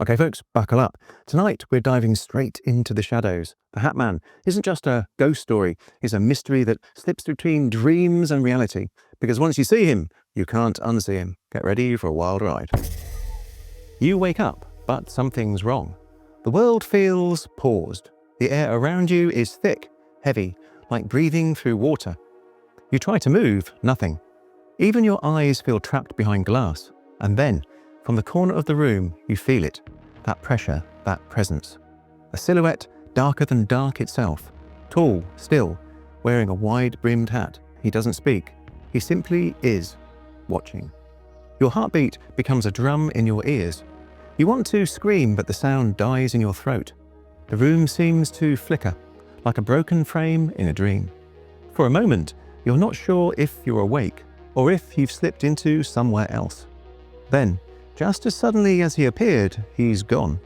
Okay folks, buckle up. Tonight we're diving straight into the shadows. The Hat Man isn't just a ghost story, it's a mystery that slips between dreams and reality. Because once you see him, you can't unsee him. Get ready for a wild ride. You wake up, but something's wrong. The world feels paused. The air around you is thick, heavy, like breathing through water. You try to move, nothing. Even your eyes feel trapped behind glass. And then, from the corner of the room, you feel it. That pressure, that presence. A silhouette darker than dark itself. Tall, still, wearing a wide-brimmed hat. He doesn't speak. He simply is, watching. Your heartbeat becomes a drum in your ears. You want to scream, but the sound dies in your throat. The room seems to flicker, like a broken frame in a dream. For a moment, you're not sure if you're awake, or if you've slipped into somewhere else. Then, just as suddenly as he appeared, he's gone.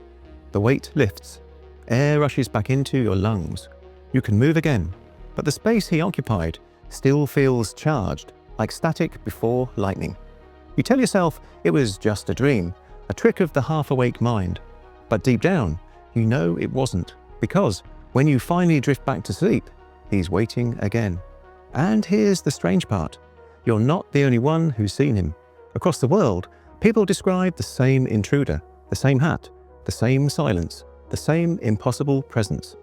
The weight lifts. Air rushes back into your lungs. You can move again, but the space he occupied still feels charged, like static before lightning. You tell yourself it was just a dream, a trick of the half-awake mind. But deep down, you know it wasn't, because when you finally drift back to sleep, he's waiting again. And here's the strange part. You're not the only one who's seen him. Across the world, people describe the same intruder, the same hat, the same silence, the same impossible presence.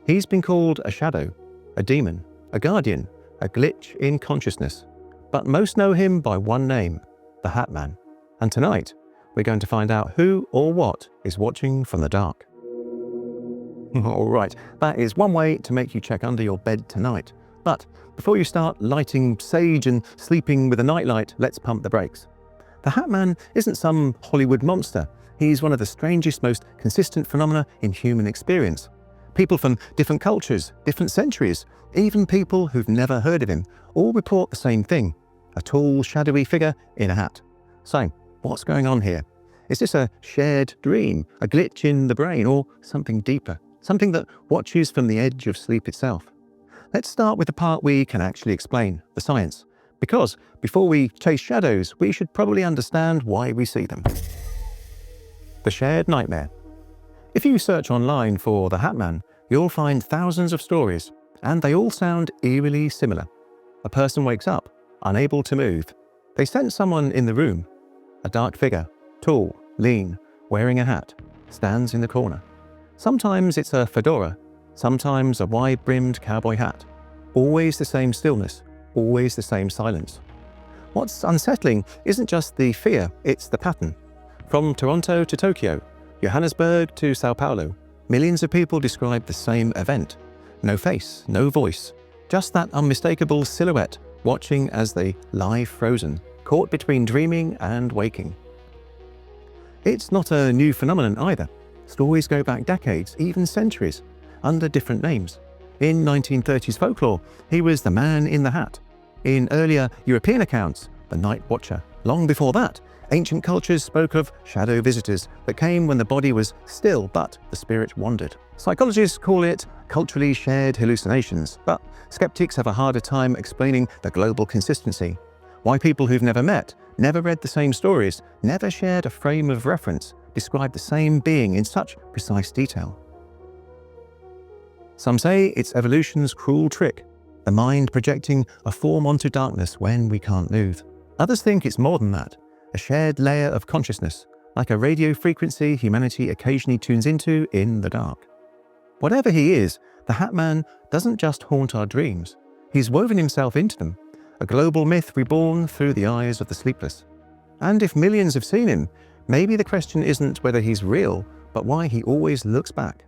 He's been called a shadow, a demon, a guardian, a glitch in consciousness. But most know him by one name, the Hat Man. And tonight, we're going to find out who or what is watching from the dark. All right, that is one way to make you check under your bed tonight. But before you start lighting sage and sleeping with a nightlight, let's pump the brakes. The Hat Man isn't some Hollywood monster. He's one of the strangest, most consistent phenomena in human experience. People from different cultures, different centuries, even people who've never heard of him, all report the same thing. A tall, shadowy figure in a hat. So, what's going on here? Is this a shared dream, a glitch in the brain, or something deeper? Something that watches from the edge of sleep itself? Let's start with the part we can actually explain, the science. Because before we chase shadows, we should probably understand why we see them. The shared nightmare. If you search online for the Hat Man, you'll find thousands of stories, and they all sound eerily similar. A person wakes up, unable to move. They sense someone in the room. A dark figure, tall, lean, wearing a hat, stands in the corner. Sometimes it's a fedora, sometimes a wide-brimmed cowboy hat. Always the same stillness, always the same silence. What's unsettling isn't just the fear, it's the pattern. From Toronto to Tokyo, Johannesburg to Sao Paulo, millions of people describe the same event. No face, no voice, just that unmistakable silhouette watching as they lie frozen, caught between dreaming and waking. It's not a new phenomenon either. Stories go back decades, even centuries, under different names. In 1930s folklore, he was the man in the hat. In earlier European accounts, the night watcher. Long before that, ancient cultures spoke of shadow visitors that came when the body was still but the spirit wandered. Psychologists call it culturally shared hallucinations, but skeptics have a harder time explaining the global consistency. Why people who've never met, never read the same stories, never shared a frame of reference, describe the same being in such precise detail. Some say it's evolution's cruel trick, the mind projecting a form onto darkness when we can't move. Others think it's more than that, a shared layer of consciousness, like a radio frequency humanity occasionally tunes into in the dark. Whatever he is, the Hat Man doesn't just haunt our dreams. He's woven himself into them, a global myth reborn through the eyes of the sleepless. And if millions have seen him, maybe the question isn't whether he's real, but why he always looks back.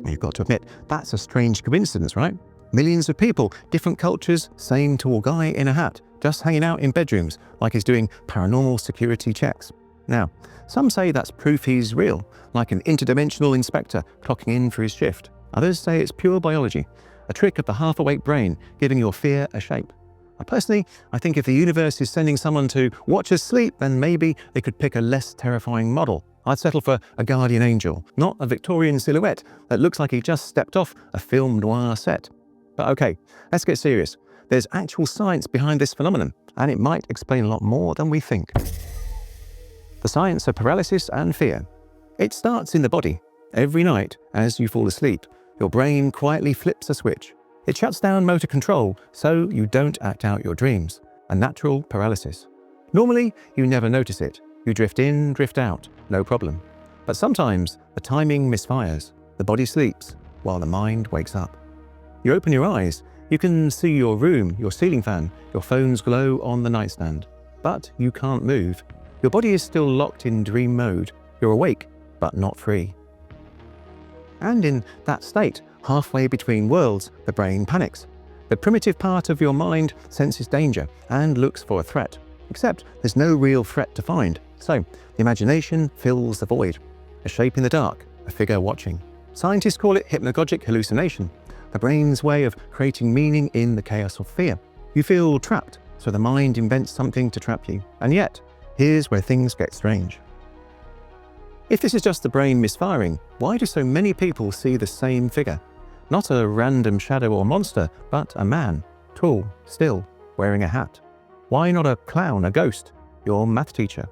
You've got to admit, that's a strange coincidence, right? Millions of people, different cultures, same tall guy in a hat, just hanging out in bedrooms like he's doing paranormal security checks. Now, some say that's proof he's real, like an interdimensional inspector clocking in for his shift. Others say it's pure biology, a trick of the half-awake brain giving your fear a shape. Personally, I think if the universe is sending someone to watch us sleep, then maybe they could pick a less terrifying model. I'd settle for a guardian angel, not a Victorian silhouette that looks like he just stepped off a film noir set. But okay, let's get serious. There's actual science behind this phenomenon, and it might explain a lot more than we think. The science of paralysis and fear. It starts in the body. Every night, as you fall asleep, your brain quietly flips a switch. It shuts down motor control so you don't act out your dreams. A natural paralysis. Normally, you never notice it. You drift in, drift out, no problem. But sometimes the timing misfires. The body sleeps while the mind wakes up. You open your eyes. You can see your room, your ceiling fan, your phone's glow on the nightstand. But you can't move. Your body is still locked in dream mode. You're awake, but not free. And in that state, halfway between worlds, the brain panics. The primitive part of your mind senses danger and looks for a threat. Except there's no real threat to find. So the imagination fills the void. A shape in the dark, a figure watching. Scientists call it hypnagogic hallucination. The brain's way of creating meaning in the chaos of fear. You feel trapped, so the mind invents something to trap you. And yet, here's where things get strange. If this is just the brain misfiring, why do so many people see the same figure? Not a random shadow or monster, but a man, tall, still, wearing a hat. Why not a clown, a ghost, your math teacher?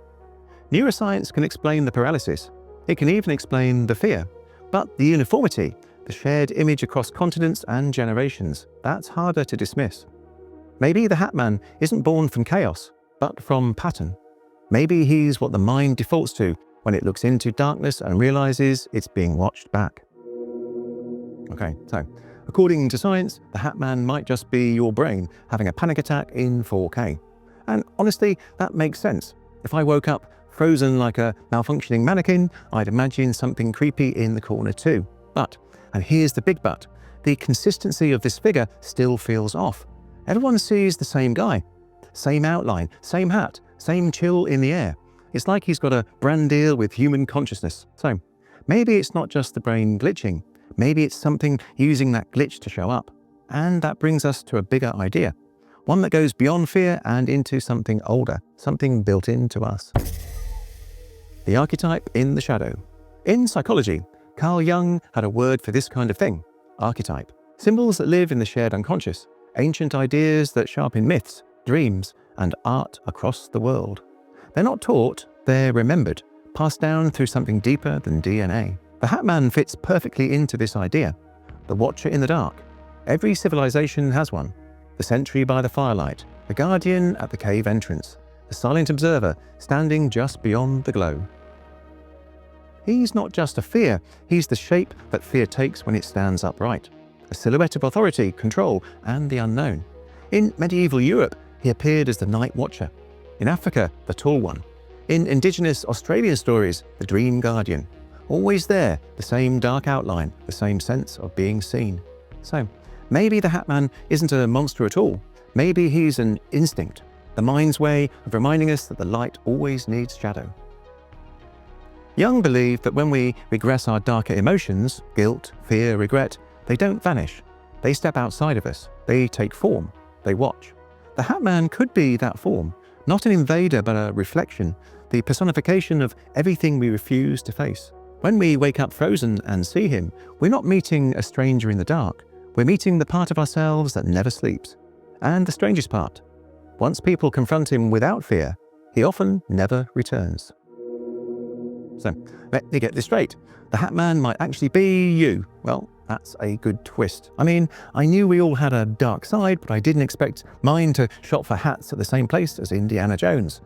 Neuroscience can explain the paralysis. It can even explain the fear. But the uniformity, the shared image across continents and generations, that's harder to dismiss. Maybe the Hat Man isn't born from chaos, but from pattern. Maybe he's what the mind defaults to when it looks into darkness and realizes it's being watched back. Okay, so according to science, the Hat Man might just be your brain having a panic attack in 4K. And honestly, that makes sense. If I woke up frozen like a malfunctioning mannequin, I'd imagine something creepy in the corner too. But, and here's the big but, the consistency of this figure still feels off. Everyone sees the same guy, same outline, same hat, same chill in the air. It's like he's got a brand deal with human consciousness. So maybe it's not just the brain glitching. Maybe it's something using that glitch to show up. And that brings us to a bigger idea. One that goes beyond fear and into something older, something built into us. The archetype in the shadow. In psychology, Carl Jung had a word for this kind of thing, archetype. Symbols that live in the shared unconscious, ancient ideas that sharpen myths, dreams, and art across the world. They're not taught, they're remembered, passed down through something deeper than DNA. The Hat Man fits perfectly into this idea. The watcher in the dark. Every civilization has one. The sentry by the firelight, the guardian at the cave entrance, the silent observer standing just beyond the glow. He's not just a fear, he's the shape that fear takes when it stands upright. A silhouette of authority, control, and the unknown. In medieval Europe, he appeared as the night watcher. In Africa, the tall one. In indigenous Australian stories, the dream guardian. Always there, the same dark outline, the same sense of being seen. So, maybe the Hat Man isn't a monster at all. Maybe he's an instinct, the mind's way of reminding us that the light always needs shadow. Jung believed that when we regress our darker emotions, guilt, fear, regret, they don't vanish. They step outside of us. They take form. They watch. The Hat Man could be that form, not an invader but a reflection, the personification of everything we refuse to face. When we wake up frozen and see him, we're not meeting a stranger in the dark. We're meeting the part of ourselves that never sleeps. And the strangest part, once people confront him without fear, he often never returns. So, let me get this straight. The Hat Man might actually be you. Well, that's a good twist. I mean, I knew we all had a dark side, but I didn't expect mine to shop for hats at the same place as Indiana Jones.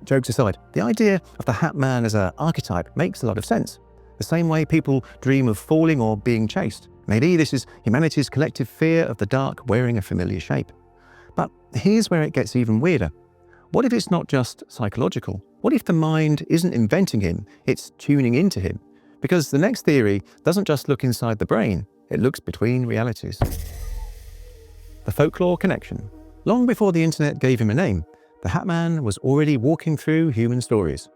Jokes aside, the idea of the Hat Man as an archetype makes a lot of sense. The same way people dream of falling or being chased. Maybe this is humanity's collective fear of the dark wearing a familiar shape. But here's where it gets even weirder. What if it's not just psychological? What if the mind isn't inventing him, it's tuning into him? Because the next theory doesn't just look inside the brain, it looks between realities. The Folklore Connection. Long before the internet gave him a name, the Hat Man was already walking through human stories.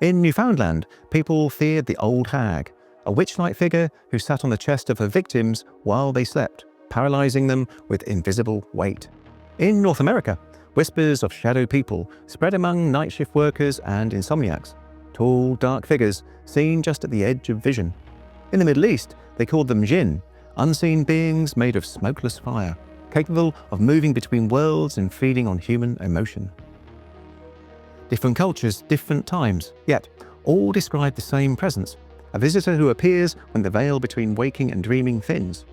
In Newfoundland, people feared the old hag, a witch-like figure who sat on the chest of her victims while they slept, paralyzing them with invisible weight. In North America, whispers of shadow people spread among night shift workers and insomniacs, tall, dark figures seen just at the edge of vision. In the Middle East, they called them jinn, unseen beings made of smokeless fire, capable of moving between worlds and feeding on human emotion. different cultures, different times, yet all describe the same presence, a visitor who appears when the veil between waking and dreaming thins.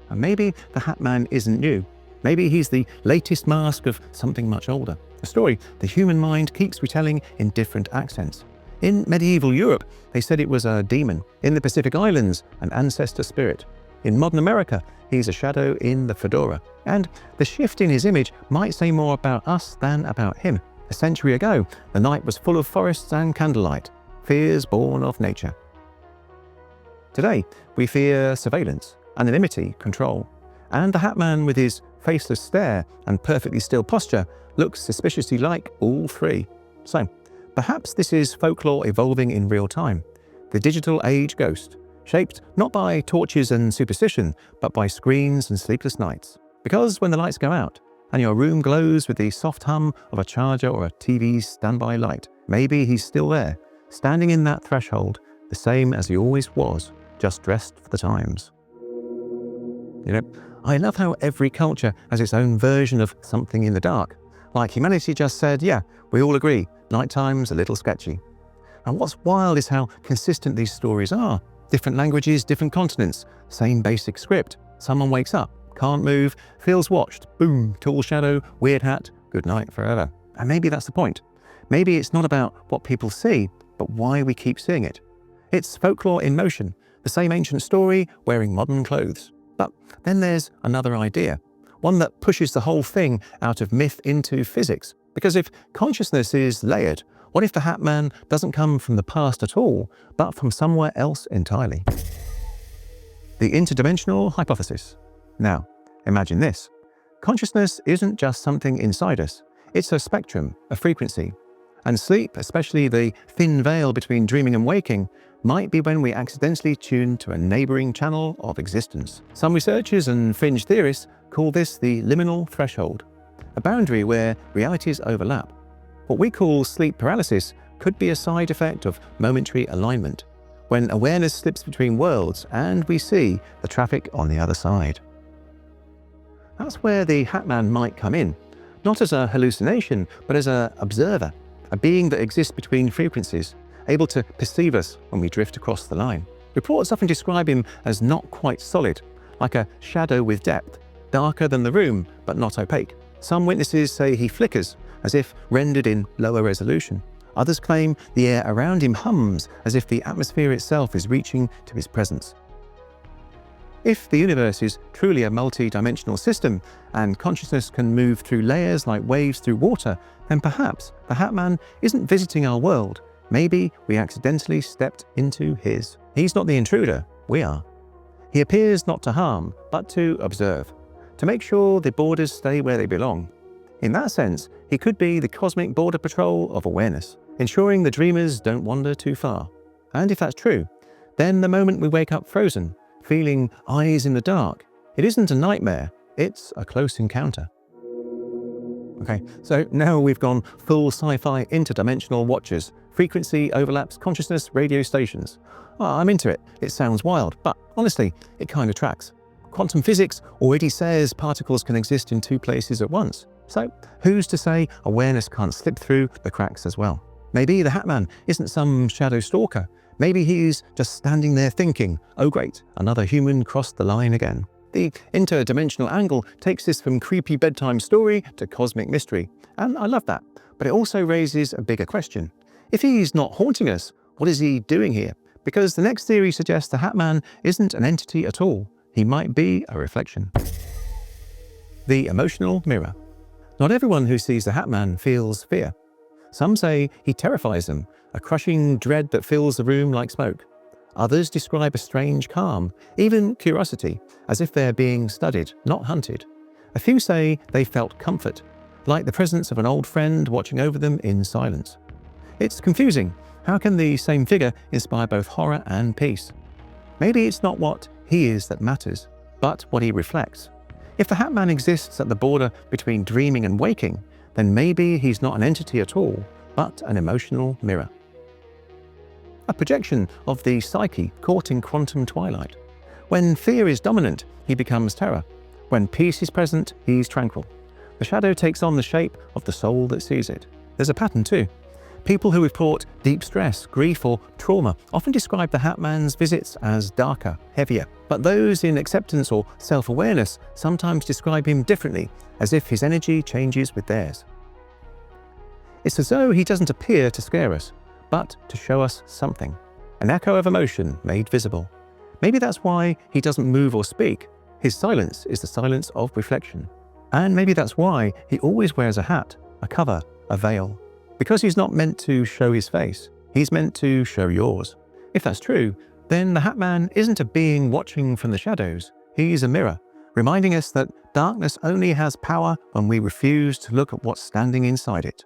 And maybe the Hat Man isn't new. Maybe he's the latest mask of something much older, a story the human mind keeps retelling in different accents. In medieval Europe, they said it was a demon. In the Pacific Islands, an ancestor spirit. In modern America, he's a shadow in the fedora. And the shift in his image might say more about us than about him. A century ago, the night was full of forests and candlelight, fears born of nature. Today, we fear surveillance, anonymity, control. And the Hat Man, with his faceless stare and perfectly still posture, looks suspiciously like all three. So, perhaps this is folklore evolving in real time. The digital age ghost, shaped not by torches and superstition, but by screens and sleepless nights. Because when the lights go out, and your room glows with the soft hum of a charger or a TV's standby light, maybe he's still there, standing in that threshold, the same as he always was, just dressed for the times. You know, I love how every culture has its own version of something in the dark. Like humanity just said, yeah, we all agree, nighttime's a little sketchy. And what's wild is how consistent these stories are. Different languages, different continents, same basic script. Someone wakes up, can't move, feels watched, boom, tall shadow, weird hat, good night forever. And maybe that's the point. Maybe it's not about what people see, but why we keep seeing it. It's folklore in motion, the same ancient story wearing modern clothes. But then there's another idea, one that pushes the whole thing out of myth into physics. Because if consciousness is layered, what if the Hat Man doesn't come from the past at all, but from somewhere else entirely? The Interdimensional Hypothesis. Now, imagine this. Consciousness isn't just something inside us. It's a spectrum, a frequency. And sleep, especially the thin veil between dreaming and waking, might be when we accidentally tune to a neighboring channel of existence. Some researchers and fringe theorists call this the liminal threshold, a boundary where realities overlap. What we call sleep paralysis could be a side effect of momentary alignment, when awareness slips between worlds and we see the traffic on the other side. That's where the Hat Man might come in, not as a hallucination, but as an observer, a being that exists between frequencies, able to perceive us when we drift across the line. Reports often describe him as not quite solid, like a shadow with depth, darker than the room, but not opaque. Some witnesses say he flickers, as if rendered in lower resolution. Others claim the air around him hums, as if the atmosphere itself is reaching to his presence. If the universe is truly a multi-dimensional system, and consciousness can move through layers like waves through water, then perhaps the Hat Man isn't visiting our world. Maybe we accidentally stepped into his. He's not the intruder, we are. He appears not to harm, but to observe, to make sure the borders stay where they belong. In that sense, he could be the cosmic border patrol of awareness, ensuring the dreamers don't wander too far. And if that's true, then the moment we wake up frozen, feeling eyes in the dark, it isn't a nightmare, it's a close encounter. Okay, so now we've gone full sci-fi interdimensional watchers, frequency overlaps, consciousness, radio stations. Oh, I'm into it. It sounds wild, but honestly, it kind of tracks. Quantum physics already says particles can exist in two places at once. So who's to say awareness can't slip through the cracks as well? Maybe the Hat Man isn't some shadow stalker. Maybe he's just standing there thinking, oh great, another human crossed the line again. The interdimensional angle takes this from creepy bedtime story to cosmic mystery, and I love that. But it also raises a bigger question. If he's not haunting us, what is he doing here? Because the next theory suggests the Hat Man isn't an entity at all. He might be a reflection. The emotional mirror. Not everyone who sees the Hat Man feels fear. Some say he terrifies them, a crushing dread that fills the room like smoke. Others describe a strange calm, even curiosity, as if they're being studied, not hunted. A few say they felt comfort, like the presence of an old friend watching over them in silence. It's confusing. How can the same figure inspire both horror and peace? Maybe it's not what he is that matters, but what he reflects. If the Hat Man exists at the border between dreaming and waking, then maybe he's not an entity at all, but an emotional mirror. A projection of the psyche caught in quantum twilight. When fear is dominant, he becomes terror. When peace is present, he's tranquil. The shadow takes on the shape of the soul that sees it. There's a pattern too. People who report deep stress, grief or trauma often describe the Hat Man's visits as darker, heavier. But those in acceptance or self-awareness sometimes describe him differently, as if his energy changes with theirs. It's as though he doesn't appear to scare us, but to show us something, an echo of emotion made visible. Maybe that's why he doesn't move or speak. His silence is the silence of reflection. And maybe that's why he always wears a hat, a cover, a veil. Because he's not meant to show his face, he's meant to show yours. If that's true, then the Hat Man isn't a being watching from the shadows. He's a mirror, reminding us that darkness only has power when we refuse to look at what's standing inside it.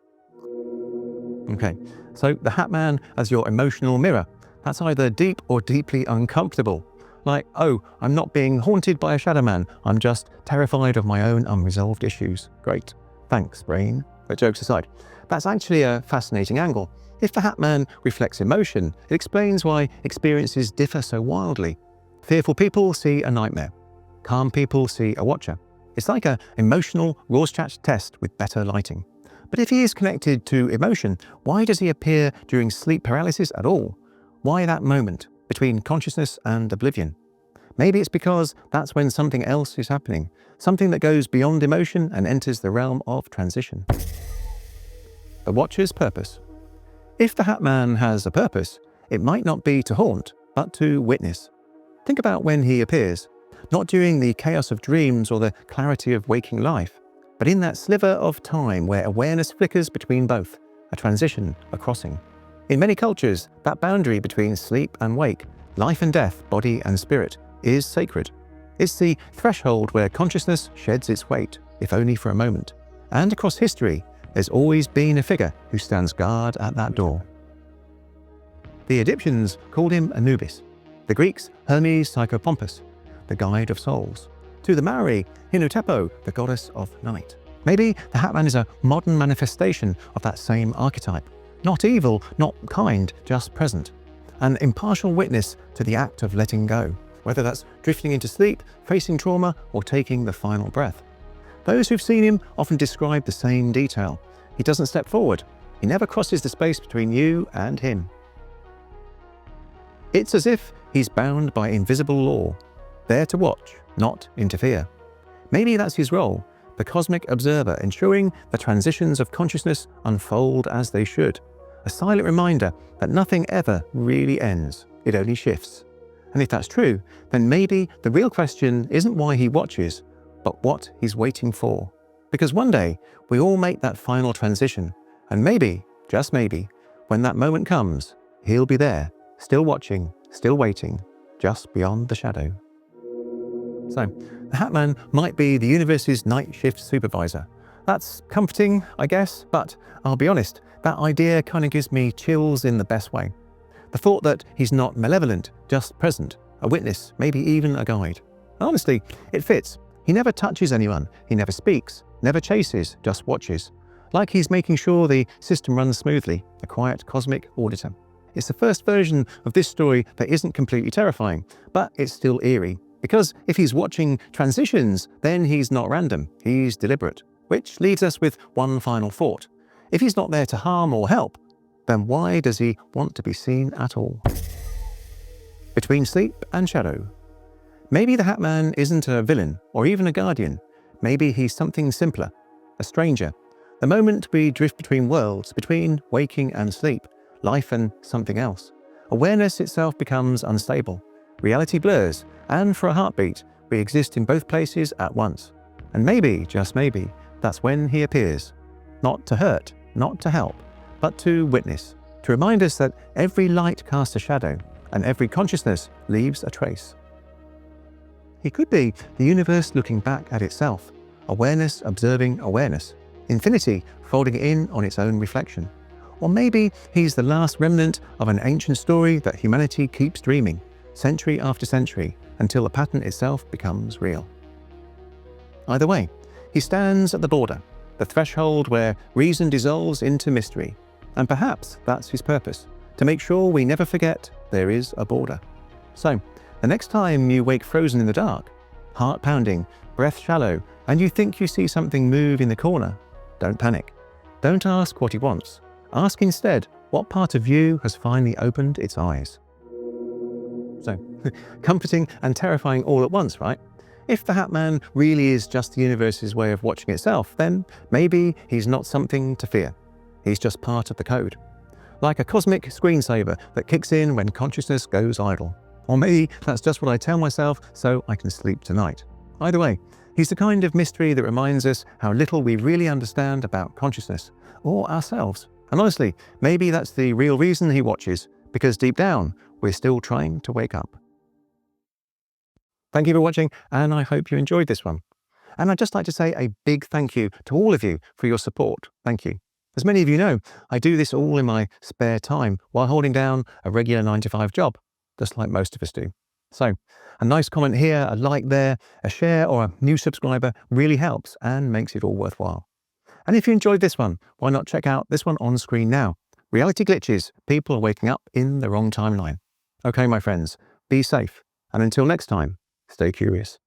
Okay, so the Hat Man as your emotional mirror, that's either deep or deeply uncomfortable. Like, oh, I'm not being haunted by a shadow man, I'm just terrified of my own unresolved issues. Great, thanks, brain. But jokes aside, that's actually a fascinating angle. If the Hat Man reflects emotion, it explains why experiences differ so wildly. Fearful people see a nightmare. Calm people see a watcher. It's like an emotional Rorschach test with better lighting. But if he is connected to emotion, why does he appear during sleep paralysis at all? Why that moment between consciousness and oblivion? Maybe it's because that's when something else is happening, something that goes beyond emotion and enters the realm of transition. The Watcher's purpose. If the Hat Man has a purpose, it might not be to haunt, but to witness. Think about when he appears, not during the chaos of dreams or the clarity of waking life, but in that sliver of time where awareness flickers between both, a transition, a crossing. In many cultures, that boundary between sleep and wake, life and death, body and spirit, is sacred. It's the threshold where consciousness sheds its weight, if only for a moment. And across history, there's always been a figure who stands guard at that door. The Egyptians called him Anubis, the Greeks Hermes Psychopompus, the guide of souls. To the Maori, Hinutepo, the goddess of night. Maybe the Hat Man is a modern manifestation of that same archetype. Not evil, not kind, just present. An impartial witness to the act of letting go, whether that's drifting into sleep, facing trauma, or taking the final breath. Those who've seen him often describe the same detail. He doesn't step forward. He never crosses the space between you and him. It's as if he's bound by invisible law, there to watch, not interfere. Maybe that's his role, the cosmic observer, ensuring the transitions of consciousness unfold as they should. A silent reminder that nothing ever really ends, it only shifts. And if that's true, then maybe the real question isn't why he watches, but what he's waiting for. Because one day, we all make that final transition, and maybe, just maybe, when that moment comes, he'll be there, still watching, still waiting, just beyond the shadow. So, the Hat Man might be the universe's night shift supervisor. That's comforting, I guess, but I'll be honest, that idea kind of gives me chills in the best way. The thought that he's not malevolent, just present, a witness, maybe even a guide. Honestly, it fits. He never touches anyone, he never speaks, never chases, just watches. Like he's making sure the system runs smoothly, a quiet cosmic auditor. It's the first version of this story that isn't completely terrifying, but it's still eerie. Because if he's watching transitions, then he's not random, he's deliberate. Which leaves us with one final thought. If he's not there to harm or help, then why does he want to be seen at all? Between sleep and shadow. Maybe the Hat Man isn't a villain or even a guardian. Maybe he's something simpler, a stranger. The moment we drift between worlds, between waking and sleep, life and something else. Awareness itself becomes unstable. Reality blurs, and for a heartbeat, we exist in both places at once. And maybe, just maybe, that's when he appears. Not to hurt, not to help, but to witness, to remind us that every light casts a shadow, and every consciousness leaves a trace. He could be the universe looking back at itself, awareness observing awareness, infinity folding in on its own reflection. Or maybe he's the last remnant of an ancient story that humanity keeps dreaming, century after century, until the pattern itself becomes real. Either way, he stands at the border, the threshold where reason dissolves into mystery. And perhaps that's his purpose, to make sure we never forget there is a border. So, the next time you wake frozen in the dark, heart pounding, breath shallow, and you think you see something move in the corner, don't panic. Don't ask what he wants. Ask instead, what part of you has finally opened its eyes? So, comforting and terrifying all at once, right? If the Hat Man really is just the universe's way of watching itself, then maybe he's not something to fear. He's just part of the code. Like a cosmic screensaver that kicks in when consciousness goes idle. Or maybe that's just what I tell myself so I can sleep tonight. Either way, he's the kind of mystery that reminds us how little we really understand about consciousness or ourselves. And honestly, maybe that's the real reason he watches, because deep down, we're still trying to wake up. Thank you for watching, and I hope you enjoyed this one. And I'd just like to say a big thank you to all of you for your support. Thank you. As many of you know, I do this all in my spare time while holding down a regular 9-to-5 job, just like most of us do. So a nice comment here, a like there, a share or a new subscriber really helps and makes it all worthwhile. And if you enjoyed this one, why not check out this one on screen now? Reality Glitches, People Are Waking Up in the Wrong Timeline. Okay, my friends, be safe. And until next time, stay curious.